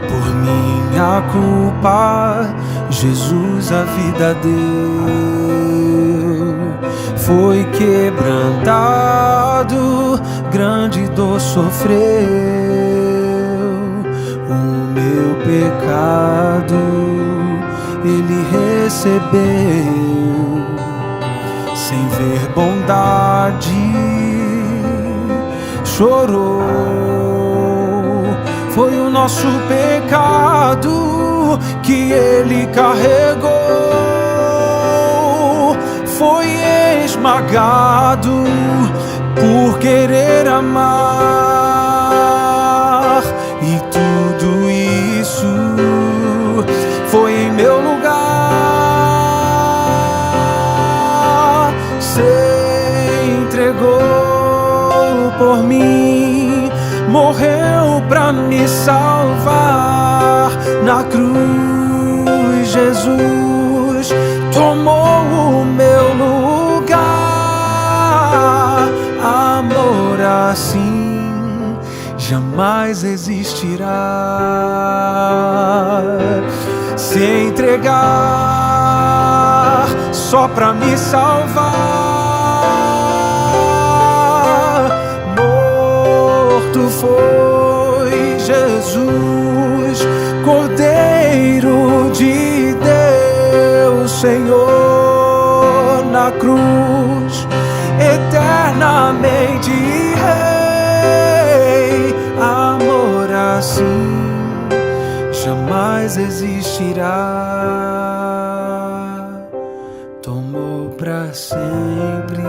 por minha culpa. Jesus a vida deu, foi quebrantado, grande dor sofreu. O meu pecado ele recebeu, sem ver bondade chorou. Foi o nosso pecado que ele carregou, foi esmagado por querer amar, e tudo isso foi em meu lugar. Se entregou por mim, morreu pra me salvar. Na cruz Jesus tomou o meu lugar. Amor assim jamais existirá. Se entregar só pra me salvar. Morto foi Jesus, Cordeiro de Deus, Senhor na cruz, eternamente Rei. Amor assim jamais existirá. Tomou pra sempre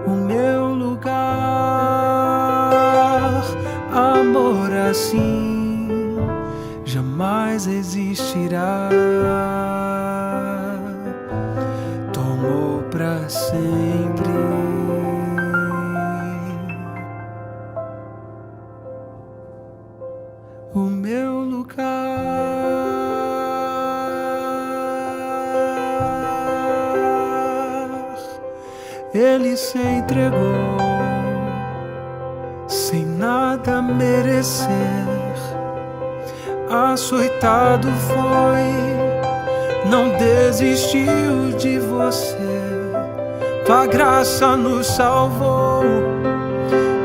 o meu lugar. Amor assim jamais existirá. Tomou pra sempre o meu lugar. Ele se entregou sem nada merecer. Açoitado foi, não desistiu de você. Tua graça nos salvou,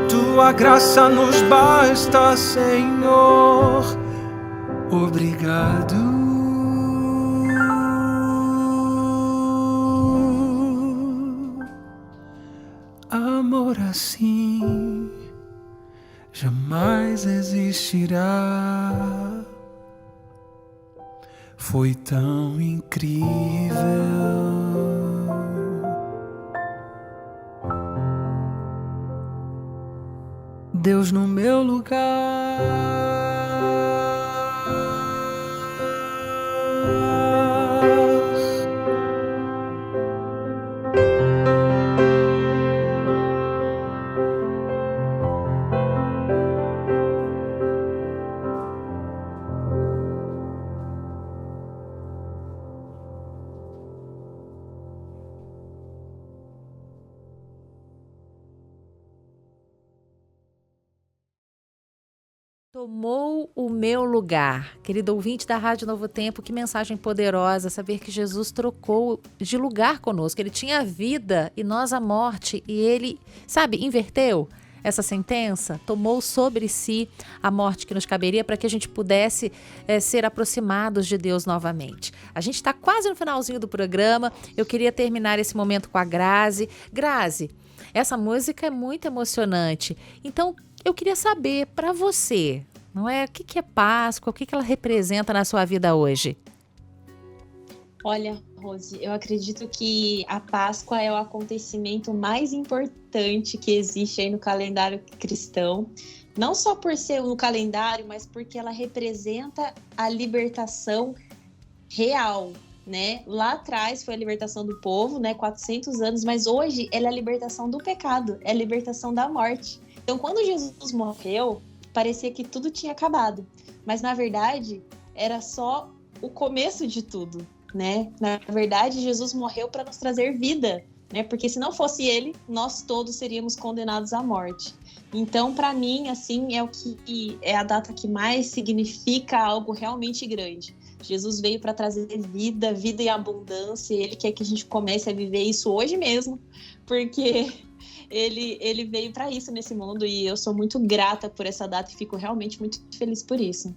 tua graça nos basta, Senhor. Obrigado. Amor assim jamais existirá. Foi tão incrível. Deus no meu lugar. Tomou o meu lugar. Querido ouvinte da Rádio Novo Tempo, que mensagem poderosa saber que Jesus trocou de lugar conosco. Ele tinha a vida e nós a morte, e ele, sabe, inverteu essa sentença, tomou sobre si a morte que nos caberia para que a gente pudesse ser aproximados de Deus novamente. A gente está quase no finalzinho do programa. Eu queria terminar esse momento com a Grazi. Grazi, essa música é muito emocionante. Então, eu queria saber, para você, não é? O que é Páscoa? O que ela representa na sua vida hoje? Olha, Rose, eu acredito que a Páscoa é o acontecimento mais importante que existe aí no calendário cristão. Não só por ser no calendário, mas porque ela representa a libertação real, né? Lá atrás foi a libertação do povo, né? 400 anos, mas hoje ela é a libertação do pecado, é a libertação da morte. Então, quando Jesus morreu, parecia que tudo tinha acabado. Mas, na verdade, era só o começo de tudo, né? Na verdade, Jesus morreu para nos trazer vida, né? Porque se não fosse ele, nós todos seríamos condenados à morte. Então, para mim, assim, é a data que mais significa algo realmente grande. Jesus veio para trazer vida em abundância, e Ele quer que a gente comece a viver isso hoje mesmo, porque Ele veio para isso nesse mundo, e eu sou muito grata por essa data e fico realmente muito feliz por isso.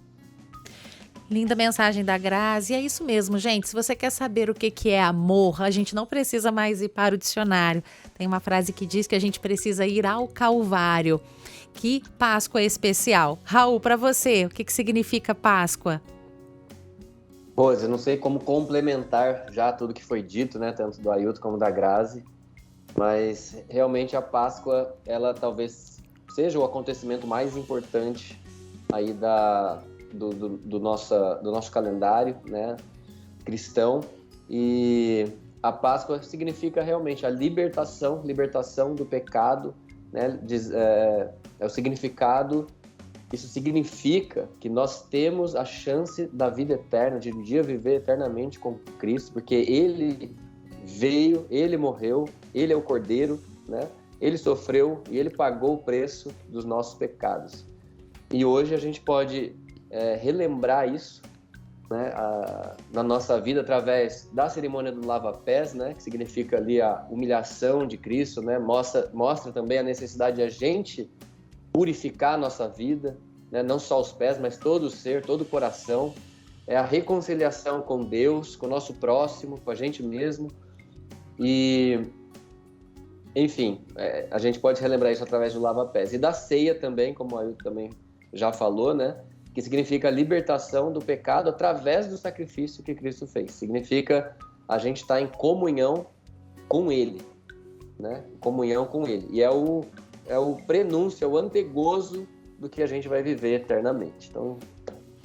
Linda mensagem da Grazi, é isso mesmo, gente. Se você quer saber o que é amor, a gente não precisa mais ir para o dicionário. Tem uma frase que diz que a gente precisa ir ao Calvário. Que Páscoa especial. Raul, para você, o que significa Páscoa? Rose, eu não sei como complementar já tudo que foi dito, né, tanto do Ailton como da Grazi, mas realmente a Páscoa, ela talvez seja o acontecimento mais importante aí do nosso calendário, né, cristão, e a Páscoa significa realmente a libertação do pecado, né, é o significado. Isso significa que nós temos a chance da vida eterna, de um dia viver eternamente com Cristo, porque Ele veio, Ele morreu, Ele é o Cordeiro, né? Ele sofreu e Ele pagou o preço dos nossos pecados. E hoje a gente pode relembrar isso, né, na nossa vida através da cerimônia do lava-pés, né, que significa ali a humilhação de Cristo, né? Mostra também a necessidade de a gente purificar a nossa vida, né? Não só os pés, mas todo o ser, todo o coração. É a reconciliação com Deus, com o nosso próximo, com a gente mesmo. E, enfim, a gente pode relembrar isso através do lava-pés. E da ceia também, como a Ailton também já falou, né? Que significa a libertação do pecado através do sacrifício que Cristo fez. Significa a gente estar em comunhão com Ele, né? Comunhão com Ele. E é o prenúncio, é o antegozo do que a gente vai viver eternamente. Então,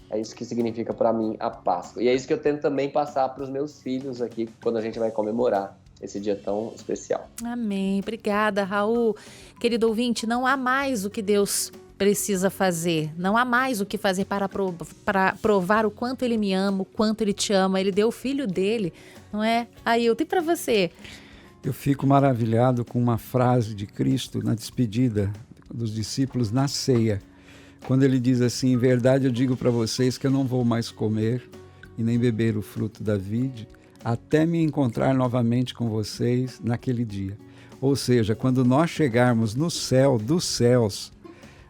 é isso que significa para mim a Páscoa. E é isso que eu tento também passar para os meus filhos aqui, quando a gente vai comemorar esse dia tão especial. Amém. Obrigada, Raul. Querido ouvinte, não há mais o que Deus precisa fazer. Não há mais o que fazer para provar o quanto Ele me ama, o quanto Ele te ama. Ele deu o Filho dele, não é? Ailton, e para você? Eu fico maravilhado com uma frase de Cristo na despedida dos discípulos na ceia, quando ele diz assim: em verdade eu digo para vocês que eu não vou mais comer e nem beber o fruto da vide até me encontrar novamente com vocês naquele dia. Ou seja, quando nós chegarmos no céu dos céus,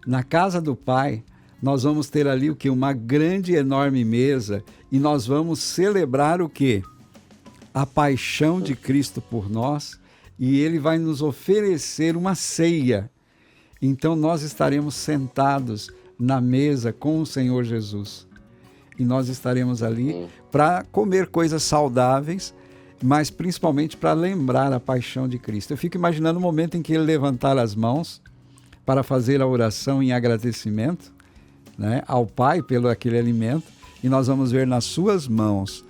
na casa do Pai, nós vamos ter ali o quê? Uma grande, enorme mesa, e nós vamos celebrar o quê? A paixão de Cristo por nós, e Ele vai nos oferecer uma ceia. Então nós estaremos sentados na mesa com o Senhor Jesus. E nós estaremos ali para comer coisas saudáveis, mas principalmente para lembrar a paixão de Cristo. Eu fico imaginando o momento em que Ele levantar as mãos para fazer a oração em agradecimento, né, ao Pai pelo aquele alimento, e nós vamos ver nas suas mãos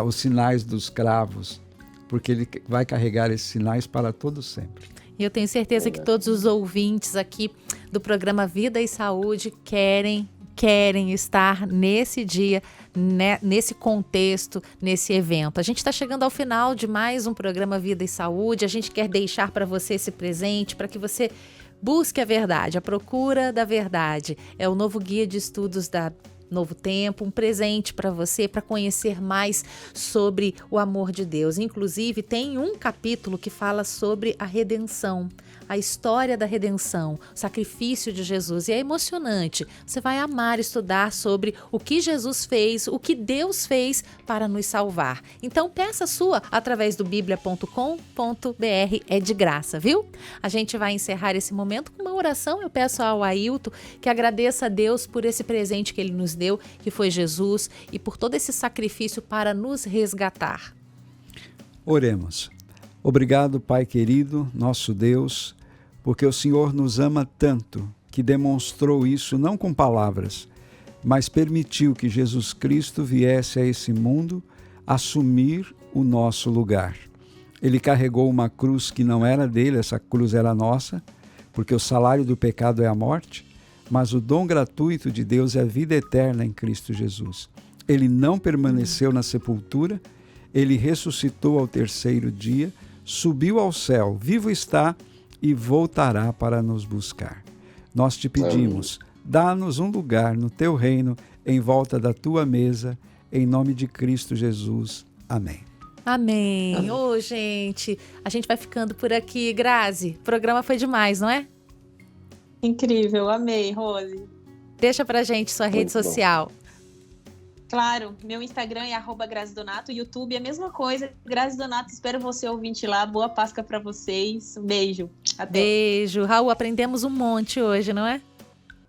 os sinais dos cravos, porque Ele vai carregar esses sinais para todo sempre. E eu tenho certeza que todos os ouvintes aqui do programa Vida e Saúde querem estar nesse dia, né, nesse contexto, nesse evento. A gente está chegando ao final de mais um programa Vida e Saúde. A gente quer deixar para você esse presente, para que você busque a verdade, a procura da verdade. É o novo guia de estudos da Novo Tempo, um presente para você, para conhecer mais sobre o amor de Deus. Inclusive, tem um capítulo que fala sobre a redenção, a história da redenção, o sacrifício de Jesus. E é emocionante. Você vai amar estudar sobre o que Jesus fez, o que Deus fez para nos salvar. Então, peça a sua através do biblia.com.br. É de graça, viu? A gente vai encerrar esse momento com uma oração. Eu peço ao Ailton que agradeça a Deus por esse presente que Ele nos deu, que foi Jesus, e por todo esse sacrifício para nos resgatar. Oremos. Obrigado, Pai querido, nosso Deus, porque o Senhor nos ama tanto que demonstrou isso não com palavras, mas permitiu que Jesus Cristo viesse a esse mundo assumir o nosso lugar. Ele carregou uma cruz que não era dele, essa cruz era nossa, porque o salário do pecado é a morte, mas o dom gratuito de Deus é a vida eterna em Cristo Jesus. Ele não permaneceu na sepultura, ele ressuscitou ao terceiro dia, subiu ao céu, vivo está e voltará para nos buscar. Nós te pedimos, dá-nos um lugar no teu reino, em volta da tua mesa, em nome de Cristo Jesus. Amém. Amém. Ô, gente, a gente vai ficando por aqui. Grazi, o programa foi demais, não é? Incrível, amei, Rose. Deixa pra gente sua rede social. Claro, meu Instagram é @GraziDonato, YouTube é a mesma coisa. Grazi Donato, espero você ouvinte lá. Boa Páscoa pra vocês. Um beijo. Até. Beijo. Raul, aprendemos um monte hoje, não é?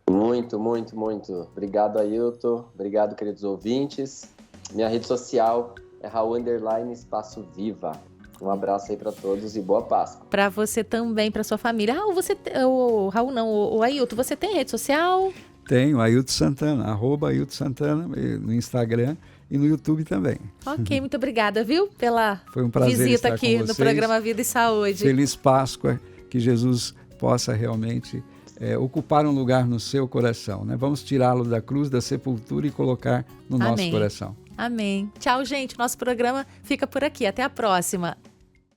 Muito, muito, muito. Obrigado, Ailton. Obrigado, queridos ouvintes. Minha rede social é Raul_Espaço Viva. Um abraço aí para todos e boa Páscoa. Para você também, para sua família. Raul, Raul não, o Ailton, você tem rede social? Tenho, Ailton Santana, @Ailton Santana no Instagram e no YouTube também. Ok, muito obrigada, viu? Pela Foi um prazer visita estar aqui com no vocês. programa Vida e Saúde. Feliz Páscoa, que Jesus possa realmente ocupar um lugar no seu coração, né? Vamos tirá-lo da cruz, da sepultura e colocar no nosso coração. Amém. Tchau, gente. Nosso programa fica por aqui. Até a próxima.